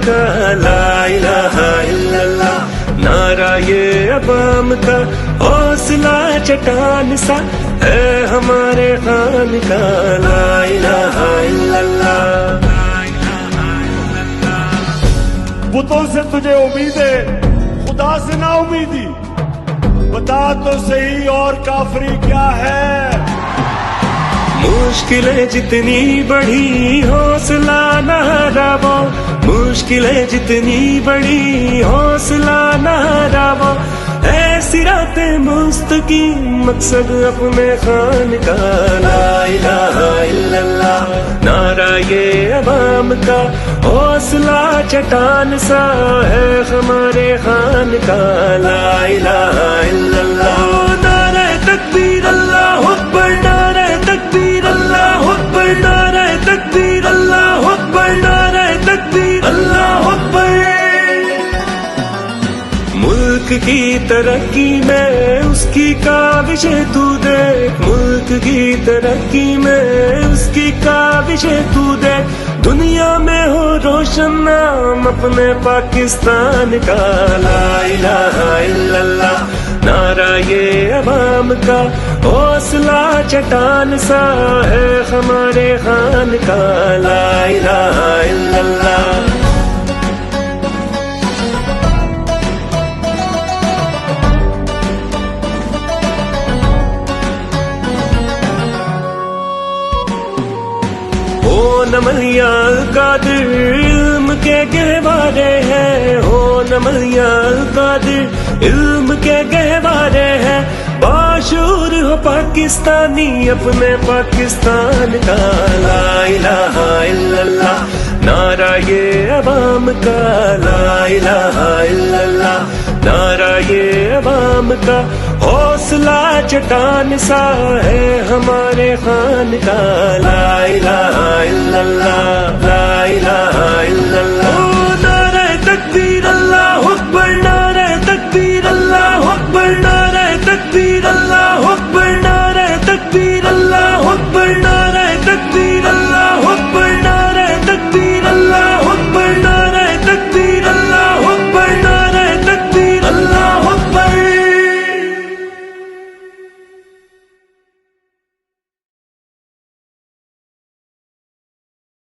کا لا الہ الا اللہ، نعرہ یہ عوام کا حوصلہ چٹان سا ہے ہمارے خان کا لا الہ الا اللہ۔ بتوں سے تجھے امید ہے، خدا سے نا امیدی، بتا تو صحیح اور کافری کیا ہے؟ مشکلیں جتنی بڑھی حوصلہ نہ ہراو، مشکلیں جتنی بڑی حوصلہ نہ ہراو، اے صراط مستقیم مقصد اپنے خان کا لا الہ الا اللہ، نعرہ یہ عوام کا حوصلہ چٹان سا ہے ہمارے خان کا لا الہ الا اللہ۔ نعرہ تکبیر اللہ اکبر، نعرہ تکبیر اللہ اکبر، نعرہ تکبیر اللہ اکبر، نعرہ تکبیر اللہ اکبر۔ ملک کی ترقی میں اس کی کاوشیں تو دیکھ، ملک کی ترقی میں اس کی کاوشیں تو دیکھ، دنیا میں ہو روشن نام اپنے پاکستان کا لا الہ الا اللہ، نعرہ یہ عوام کا حوصلہ چٹان سا ہے ہمارے خان کا لا الہ الا اللہ۔ ہو نملیاں القادر علم کے گہوارے ہیں، ہو نملیاں القادر علم کے گہوارے ہیں، باشعور ہو پاکستانی اپنے پاکستان کا لا الہ الا اللہ، نعرہ یہ عوام کا لا الہ الا اللہ، نعرہ یہ عوام کا حوصلہ چٹان سا ہے ہمارے خان کا لا الہ الا اللہ، لا الہ الا اللہ۔ نعرہ تکبیر اللہ اکبر، نعرہ تکبیر اللہ اکبر، نعرہ تکبیر